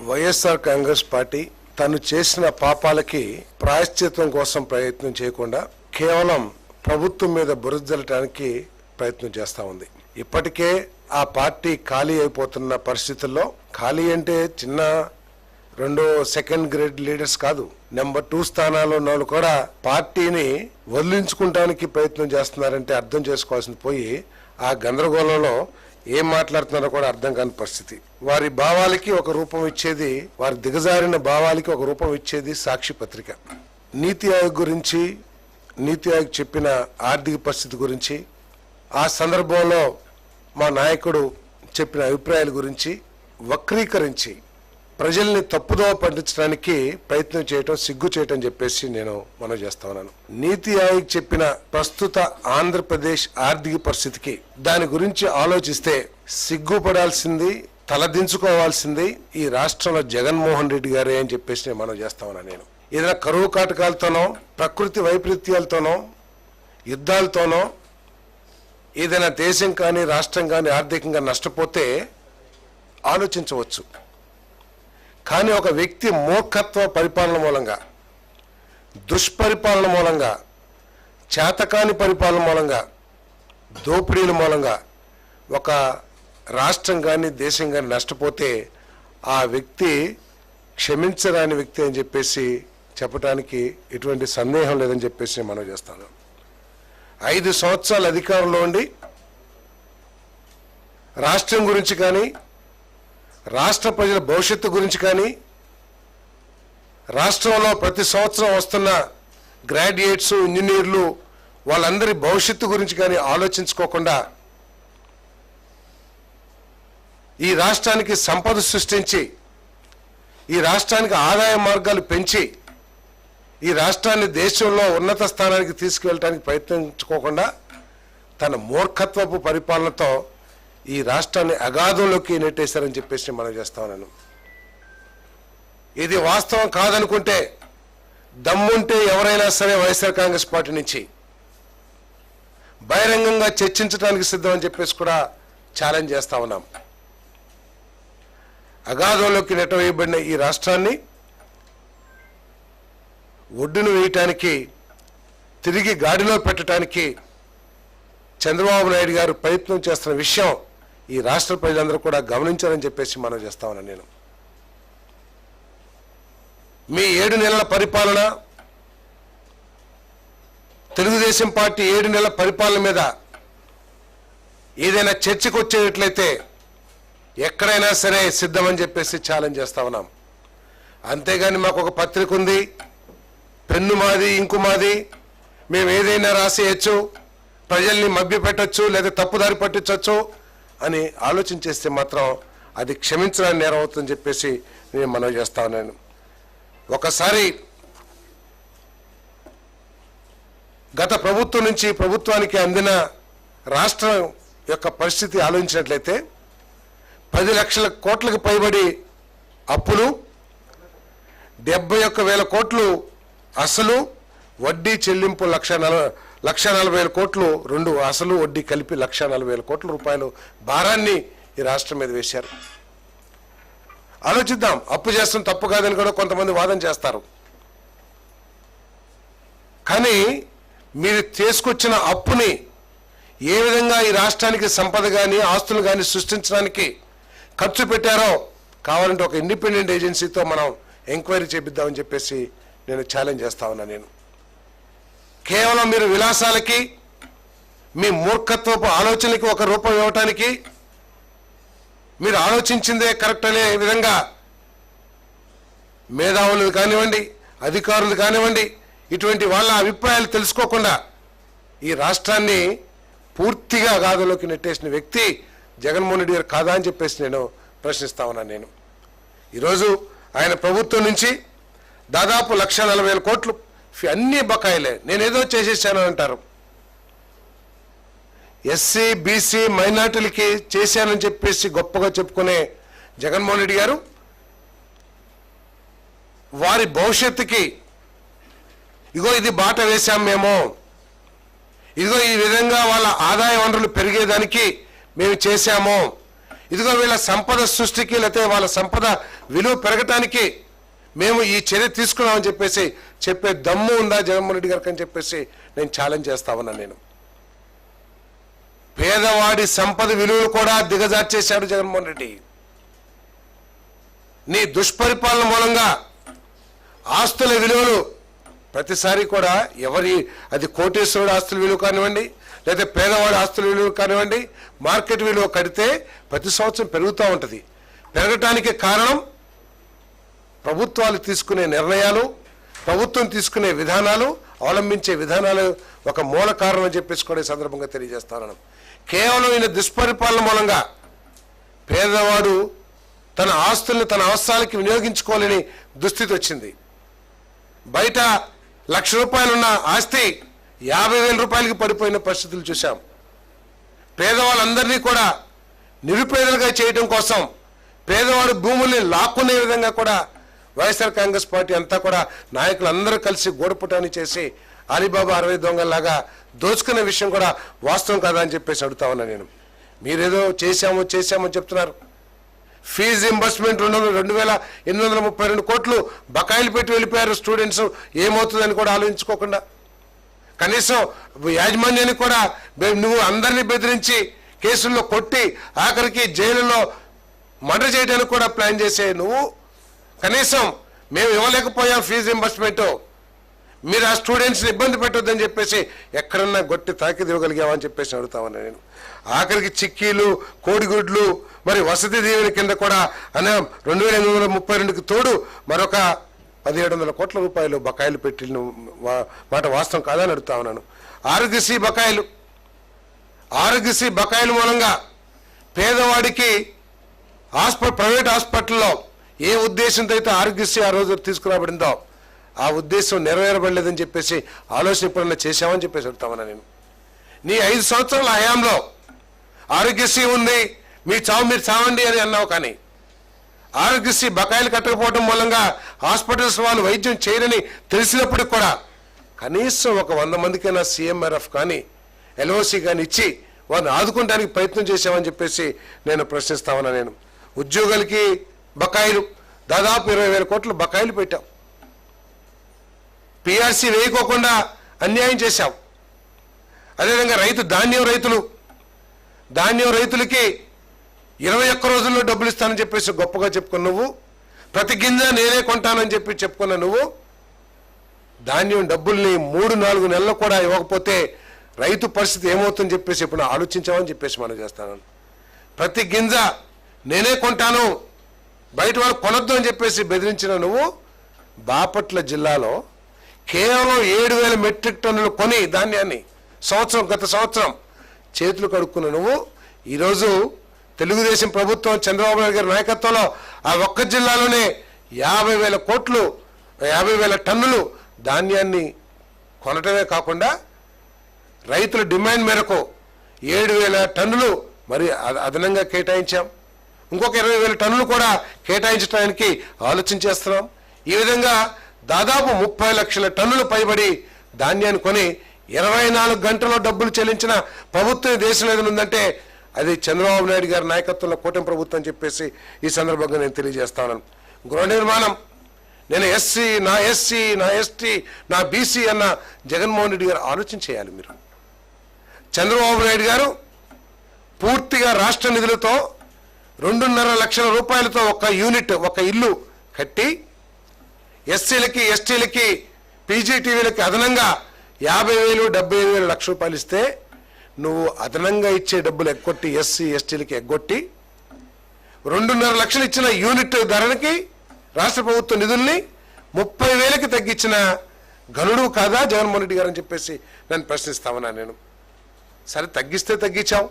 YSR Congress party తను చేసిన పాపాలకి ప్రాయశ్చిత్తం కోసం ప్రయత్నం చేయకుండా కేవలం ప్రభుత్వం మీద బురదజల్లడానికి ప్రయత్నం చేస్తూ ఉంది. ఇప్పటికే ఆ పార్టీ ఖాళీ అయిపోతున్న పరిస్థితుల్లో, ఖాళీ అంటే చిన్న రెండో సెకండ్ గ్రేడ్ లీడర్స్ కాదు, నెంబర్ 2 స్థానాల్లో ఉన్న వాళ్ళు కూడా పార్టీని వదిలించుకుంటానికి ప్రయత్నం చేస్తున్నారంటే అర్థం చేసుకోవాల్సింది పోయి ఆ గందరగోళంలో ఏం మాట్లాడుతున్నారో కూడా అర్థం కాని పరిస్థితి. వారి భావాలకి ఒక రూపం ఇచ్చేది, వారి దిగజారిన భావాలకి ఒక రూపం ఇచ్చేది సాక్షి పత్రిక. నీతి ఆయోగ్ గురించి, నీతి ఆయోగ్ చెప్పిన ఆర్థిక పరిస్థితి గురించి, ఆ సందర్భంలో మా నాయకుడు చెప్పిన అభిప్రాయాల గురించి వక్రీకరించి ప్రజల్ని తప్పుదోవ పట్టించడానికి ప్రయత్నం చేయటం సిగ్గు చేయటం చెప్పేసి నేను మనం చేస్తా ఉన్నాను. నీతి ఆయోగ్ చెప్పిన ప్రస్తుత ఆంధ్రప్రదేశ్ ఆర్థిక పరిస్థితికి దాని గురించి ఆలోచిస్తే సిగ్గుపడాల్సింది, తలదించుకోవాల్సింది ఈ రాష్ట్రంలో జగన్మోహన్ రెడ్డి గారే అని చెప్పేసి నేను మనం చేస్తా ఉన్నాను. నేను ఏదైనా కరువు కాటకాలతోనో, ప్రకృతి వైపరీత్యాలతోనో, యుద్ధాలతోనో ఏదైనా దేశం కానీ రాష్ట్రం కానీ ఆర్థికంగా నష్టపోతే ఆలోచించవచ్చు. కానీ ఒక వ్యక్తి మూర్ఖత్వ పరిపాలన మూలంగా, దుష్పరిపాలన మూలంగా, చేతకాని పరిపాలన మూలంగా, దోపిడీల మూలంగా ఒక రాష్ట్రం కానీ దేశం కానీ నష్టపోతే ఆ వ్యక్తి క్షమించరాని వ్యక్తి అని చెప్పేసి చెప్పడానికి ఎటువంటి సందేహం లేదని చెప్పేసి మనం చేస్తాను. 5 సంవత్సరాలు అధికారంలో ఉండి రాష్ట్రం గురించి కానీ, రాష్ట్ర ప్రజల భవిష్యత్తు గురించి కానీ, రాష్ట్రంలో ప్రతి సంవత్సరం వస్తున్న గ్రాడ్యుయేట్స్, ఇంజనీర్లు వాళ్ళందరి భవిష్యత్తు గురించి కానీ ఆలోచించుకోకుండా ఈ రాష్ట్రానికి సంపద సృష్టించి, ఈ రాష్ట్రానికి ఆదాయ మార్గాలు పెంచి, ఈ రాష్ట్రాన్ని దేశంలో ఉన్నత స్థానానికి తీసుకువెళ్ళడానికి ప్రయత్నించుకోకుండా తన మూర్ఖత్వపు పరిపాలనతో ఈ రాష్ట్రాన్ని అగాధంలోకి నెట్టేశారని చెప్పేసి మనం చేస్తా ఉన్నాను. ఇది వాస్తవం కాదనుకుంటే దమ్ముంటే ఎవరైనా సరే వైఎస్ఆర్ కాంగ్రెస్ పార్టీ నుంచి బహిరంగంగా చర్చించడానికి సిద్ధమని చెప్పేసి కూడా ఛాలెంజ్ చేస్తా ఉన్నాం. అగాధంలోకి నెట్టవేయబడిన ఈ రాష్ట్రాన్ని ఒడ్డును వేయటానికి, తిరిగి గాడిలో పెట్టడానికి చంద్రబాబు నాయుడు గారు ప్రయత్నం చేస్తున్న విషయం ఈ రాష్ట్ర ప్రజలందరూ కూడా గమనించాలని చెప్పేసి మనం చేస్తా ఉన్నాను. నేను మీ 7 నెలల పరిపాలన, తెలుగుదేశం పార్టీ 7 నెలల పరిపాలన మీద ఏదైనా చర్చకు వచ్చేటట్లయితే ఎక్కడైనా సరే సిద్ధమని చెప్పేసి ఛాలెంజ్ చేస్తా ఉన్నాం. అంతేగాని మాకు ఒక పత్రిక ఉంది, పెన్ను మాది, ఇంకు మాది, మేము ఏదైనా రాసేయచ్చు, ప్రజల్ని మభ్యపెట్టచ్చు లేదా తప్పుదారి పట్టించవచ్చు అని ఆలోచన చేస్తే మాత్రం అది క్షమించడానికి నేరం అవుతుందని చెప్పేసి నేను మనవి చేస్తా ఉన్నాను. ఒకసారి గత ప్రభుత్వం నుంచి ప్రభుత్వానికి అందిన రాష్ట్రం యొక్క పరిస్థితి ఆలోచించినట్లయితే 10 లక్షల కోట్లకు పైబడి అప్పులు, 71,000 కోట్లు అసలు, వడ్డీ చెల్లింపు 1,40,000 కోట్లు, 2 అసలు వడ్డీ కలిపి 1,40,000 కోట్ల రూపాయలు భారాన్ని ఈ రాష్ట్రం మీద వేశారు. ఆలోచిద్దాం. అప్పు చేస్తాం తప్పు కాదని కూడా కొంతమంది వాదన చేస్తారు. కానీ మీరు తీసుకొచ్చిన అప్పుని ఏ విధంగా ఈ రాష్ట్రానికి సంపద కానీ ఆస్తులు కానీ సృష్టించడానికి ఖర్చు పెట్టారో కావాలంటే ఒక ఇండిపెండెంట్ ఏజెన్సీతో మనం ఎంక్వైరీ చేపిద్దామని చెప్పేసి నేను ఛాలెంజ్ చేస్తా ఉన్నా. నేను కేవలం మీరు విలాసాలకి, మీ మూర్ఖత్వపు ఆలోచనలకి ఒక రూపం ఇవ్వటానికి, మీరు ఆలోచించిందే కరెక్ట్ అనే విధంగా మేధావులు కానివ్వండి, అధికారులు కానివ్వండి, ఇటువంటి వాళ్ళ అభిప్రాయాలు తెలుసుకోకుండా ఈ రాష్ట్రాన్ని పూర్తిగా అగాధంలోకి నెట్టేసిన వ్యక్తి జగన్మోహన్ రెడ్డి గారు కాదా అని చెప్పేసి నేను ప్రశ్నిస్తా ఉన్నాను. నేను ఈరోజు ఆయన ప్రభుత్వం నుంచి దాదాపు 1,40,000 కోట్లు అన్ని బకాయిలే, నేనేదో చేసేసాను అంటారు. ఎస్సీ, బీసీ, మైనార్టీలకి చేశానని చెప్పేసి గొప్పగా చెప్పుకునే జగన్మోహన్ రెడ్డి గారు వారి భవిష్యత్తుకి ఇగో ఇది బాట వేశాం మేము, ఇదిగో ఈ విధంగా వాళ్ళ ఆదాయ వనరులు పెరిగేదానికి మేము చేశాము, ఇదిగో వీళ్ళ సంపద సృష్టికి లేకపోతే వాళ్ళ సంపద విలువ పెరగటానికి మేము ఈ చర్య తీసుకున్నామని చెప్పేసి చెప్పే దమ్ము ఉందా జగన్మోహన్ రెడ్డి గారికి అని చెప్పేసి నేను ఛాలెంజ్ చేస్తా ఉన్నాను. నేను పేదవాడి సంపద విలువలు కూడా దిగజార్చేశాడు జగన్మోహన్ రెడ్డి. నీ దుష్పరిపాలన మూలంగా ఆస్తుల విలువలు ప్రతిసారి కూడా అది కోటేశ్వరుడు ఆస్తుల విలువ కానివ్వండి, లేదా పేదవాడి ఆస్తుల విలువ కానివ్వండి, మార్కెట్ విలువ కడితే ప్రతి సంవత్సరం పెరుగుతూ ఉంటుంది. పెరగటానికి కారణం ప్రభుత్వాలు తీసుకునే నిర్ణయాలు, ప్రభుత్వం తీసుకునే విధానాలు, అవలంబించే విధానాలు ఒక మూల కారణం అని చెప్పేసి కూడా ఈ సందర్భంగా తెలియజేస్తాను. కేవలం ఈయన దుష్పరిపాలన మూలంగా పేదవాడు తన ఆస్తుల్ని తన అవసరాలకి వినియోగించుకోలేని దుస్థితి వచ్చింది. బయట ₹1,00,000 ఉన్న ఆస్తి 50,000 రూపాయలకి పడిపోయిన పరిస్థితులు చూశాం. పేదవాళ్ళందరినీ కూడా నిరుపేదలుగా చేయడం కోసం పేదవాడు భూముల్ని లాక్కునే విధంగా కూడా వైఎస్ఆర్ కాంగ్రెస్ పార్టీ అంతా కూడా నాయకులందరూ కలిసి గూడపుటాన్ని చేసి అలీబాబా 60 దొంగల్లాగా దోచుకునే విషయం కూడా వాస్తవం కాదా అని చెప్పేసి అడుగుతా ఉన్నా నేను. మీరేదో చేశామని చెప్తున్నారు. ఫీజు రింబర్స్మెంట్ 2,832 కోట్లు బకాయిలు పెట్టి వెళ్ళిపోయారు స్టూడెంట్స్. ఏమవుతుందని కూడా ఆలోచించుకోకుండా కనీసం యాజమాన్యాన్ని కూడా నువ్వు అందరినీ బెదిరించి కేసుల్లో కొట్టి ఆఖరికి జైలులో మర్డర్ చేయడానికి కూడా ప్లాన్ చేసే నువ్వు కనీసం మేము ఇవ్వలేకపోయాం ఫీజు రింబర్స్మెంట్, మీరు ఆ స్టూడెంట్స్ని ఇబ్బంది పెట్టొద్దని చెప్పేసి ఎక్కడన్నా గొట్టి తాకిది ఇవ్వగలిగామని చెప్పేసి అడుగుతామని నేను. ఆఖరికి చిక్కీలు, కోడిగుడ్లు, మరి వసతి దీవెన కింద కూడా 2,832కి తోడు మరొక 1,700 కోట్ల రూపాయలు బకాయిలు పెట్టిన మాట వాస్తవం కాదని అడుగుతా ఉన్నాను. ఆరోగ్యశ్రీ బకాయిల మూలంగా పేదవాడికి ప్రైవేట్ హాస్పిటల్లో ఏ ఉద్దేశంతో అయితే ఆరోగ్యశ్రీ ఆ రోజు తీసుకురాబడిందో ఆ ఉద్దేశం నెరవేరబడలేదని చెప్పేసి ఆలోచన ఎప్పుడన్నా చేశామని చెప్పేసి అడుగుతామన్నా నేను. నీ 5 సంవత్సరాల హయాంలో ఆరోగ్యశ్రీ ఉంది, మీ చావు మీరు చావండి అని అన్నావు. కానీ ఆరోగ్యశ్రీ బకాయిలు కట్టకపోవడం మూలంగా హాస్పిటల్స్ వాళ్ళు వైద్యం చేయరని తెలిసినప్పటికి కూడా కనీసం ఒక 100 మందికైనా CMRF కానీ LOC కానీ ఇచ్చి వారిని ఆదుకోవడానికి ప్రయత్నం చేశామని చెప్పేసి నేను ప్రశ్నిస్తామన్నా నేను. ఉద్యోగులకి బకాయిలు దాదాపు 20,000 కోట్ల బకాయిలు పెట్టాం. PRC వేయకోకుండా అన్యాయం చేశాం. అదేవిధంగా ధాన్యం రైతులకి 21 రోజుల్లో డబ్బులు ఇస్తానని చెప్పేసి గొప్పగా చెప్పుకున్న నువ్వు, ప్రతి గింజ నేనే కొంటానని చెప్పి చెప్పుకున్న నువ్వు ధాన్యం డబ్బుల్ని 3-4 నెలలు కూడా ఇవ్వకపోతే రైతు పరిస్థితి ఏమవుతుందని చెప్పేసి ఇప్పుడు ఆలోచించామని చెప్పేసి మనం చేస్తాను. ప్రతి గింజ నేనే కొంటాను, బయట వాళ్ళు కొనొద్దు అని చెప్పేసి బెదిరించిన నువ్వు బాపట్ల జిల్లాలో కేవలం 7,000 మెట్రిక్ టన్నులు కొని ధాన్యాన్ని గత సంవత్సరం చేతులు కడుక్కున్న నువ్వు ఈరోజు తెలుగుదేశం ప్రభుత్వం చంద్రబాబు నాయుడు గారి నాయకత్వంలో ఆ ఒక్క జిల్లాలోనే 50,000 టన్నులు ధాన్యాన్ని కొనటమే కాకుండా రైతుల డిమాండ్ మేరకు 7,000 టన్నులు మరి అదనంగా కేటాయించాం. ఇంకొక 20,000 టన్నులు కూడా కేటాయించడానికి ఆలోచన చేస్తున్నాం. ఈ విధంగా దాదాపు 30 లక్షల టన్నులు పైబడి ధాన్యాన్ని కొని 24 గంటల్లో డబ్బులు చెల్లించిన ప్రభుత్వం దేశంలో ఏదైనా ఉందంటే అది చంద్రబాబు నాయుడు గారి నాయకత్వంలో కూటమి ప్రభుత్వం అని చెప్పేసి ఈ సందర్భంగా నేను తెలియజేస్తాను. గృహ నిర్మాణం నేను ఎస్సీ, నా ఎస్టీ, నా బీసీ అన్న జగన్మోహన్ రెడ్డి గారు ఆలోచన చేయాలి. మీరు చంద్రబాబు నాయుడు గారు పూర్తిగా రాష్ట్ర నిధులతో 2.5 లక్షల రూపాయలతో ఒక ఇల్లు కట్టి ఎస్సీలకి, ఎస్టీలకి, పీజీటీవీలకి అదనంగా 50,000, 75,000 లక్ష రూపాయలు ఇస్తే నువ్వు అదనంగా ఇచ్చే డబ్బులు ఎగ్గొట్టి ఎస్సీ, ఎస్టీలకి ఎగ్గొట్టి 2.5 లక్షలు ఇచ్చిన యూనిట్ ధరనికి రాష్ట్ర ప్రభుత్వ నిధుల్ని 30,000కి తగ్గించిన గనుడు కాదా జగన్మోహన్ రెడ్డి గారు అని చెప్పేసి నేను ప్రశ్నిస్తామన్నా నేను. సరే తగ్గిస్తే తగ్గించావు.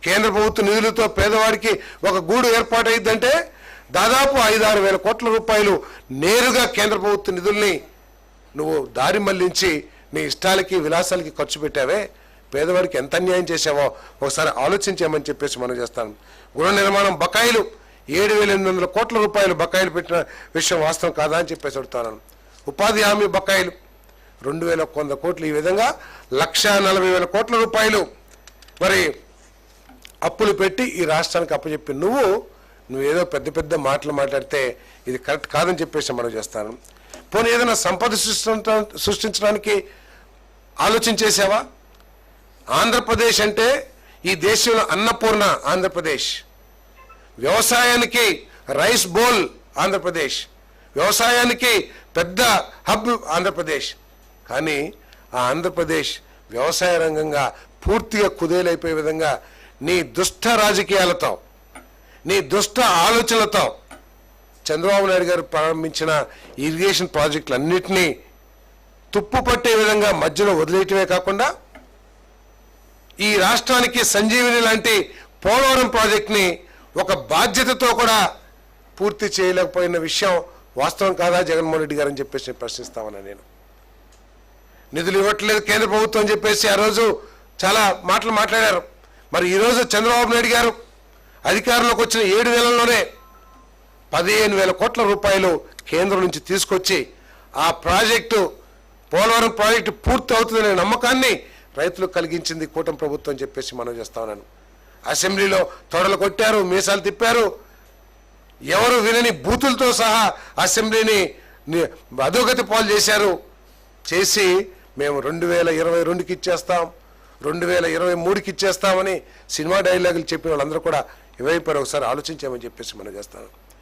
కేంద్ర ప్రభుత్వ నిధులతో పేదవాడికి ఒక గూడు ఏర్పాటైందంటే దాదాపు 5-6 వేల కోట్ల రూపాయలు నేరుగా కేంద్ర ప్రభుత్వ నిధుల్ని నువ్వు దారి మళ్లించి నీ ఇష్టాలకి విలాసాలకి ఖర్చు పెట్టావే. పేదవాడికి ఎంత అన్యాయం చేశావో ఒకసారి ఆలోచించామని చెప్పేసి మనం చేస్తాను. గృహ నిర్మాణం బకాయిలు 7,800 కోట్ల రూపాయలు బకాయిలు పెట్టిన విషయం వాస్తవం కాదా అని చెప్పేసి అడుగుతాను. ఉపాధి హామీ బకాయిలు 2,100 కోట్లు, ఈ విధంగా 1,40,000 కోట్ల రూపాయలు మరి అప్పులు పెట్టి ఈ రాష్ట్రానికి అప్పచెప్పి నువ్వు నువ్వేదో పెద్ద పెద్ద మాటలు మాట్లాడితే ఇది కరెక్ట్ కాదని చెప్పేసి మనం చేస్తాను. పోనీ ఏదైనా సంపద సృష్టించడానికి ఆలోచన చేసావా? ఆంధ్రప్రదేశ్ అంటే ఈ దేశంలో అన్నపూర్ణ ఆంధ్రప్రదేశ్, వ్యవసాయానికి రైస్ బౌల్ ఆంధ్రప్రదేశ్, వ్యవసాయానికి పెద్ద హబ్ ఆంధ్రప్రదేశ్. కానీ ఆ ఆంధ్రప్రదేశ్ వ్యవసాయ రంగంగా పూర్తిగా కుదేలైపోయే విధంగా నీ దుష్ట రాజకీయాలతో, నీ దుష్ట ఆలోచనలతో చంద్రబాబు నాయుడు గారు ప్రారంభించిన ఇరిగేషన్ ప్రాజెక్టులన్నింటినీ తుప్పు పట్టే విధంగా మధ్యలో వదిలేయటమే కాకుండా ఈ రాష్ట్రానికి సంజీవిని లాంటి పోలవరం ప్రాజెక్టుని ఒక బాధ్యతతో కూడా పూర్తి చేయలేకపోయిన విషయం వాస్తవం కాదా జగన్మోహన్ రెడ్డి గారు అని చెప్పేసి నేను ప్రశ్నిస్తామన్నా. నేను నిధులు ఇవ్వట్లేదు కేంద్ర ప్రభుత్వం అని చెప్పేసి ఆ రోజు చాలా మాటలు మాట్లాడారు. మరి ఈరోజు చంద్రబాబు నాయుడు గారు అధికారంలోకి వచ్చిన 7 నెలల్లోనే 15,000 కోట్ల రూపాయలు కేంద్రం నుంచి తీసుకొచ్చి ఆ ప్రాజెక్టు పోలవరం ప్రాజెక్టు పూర్తి అవుతుందనే నమ్మకాన్ని రైతులకు కలిగించింది కూటమి ప్రభుత్వం అని చెప్పేసి మనం చేస్తా ఉన్నాను. అసెంబ్లీలో తొడలు కొట్టారు, మీసాలు తిప్పారు, ఎవరు వినని బూతులతో సహా అసెంబ్లీని అధోగతి పాలు చేశారు. చేసి మేము 2022కి ఇచ్చేస్తాం, 2023కి ఇచ్చేస్తామని సినిమా డైలాగులు చెప్పిన వాళ్ళందరూ కూడా ఇవైపోయారు. ఒకసారి ఆలోచించామని చెప్పేసి మనం చేస్తాను.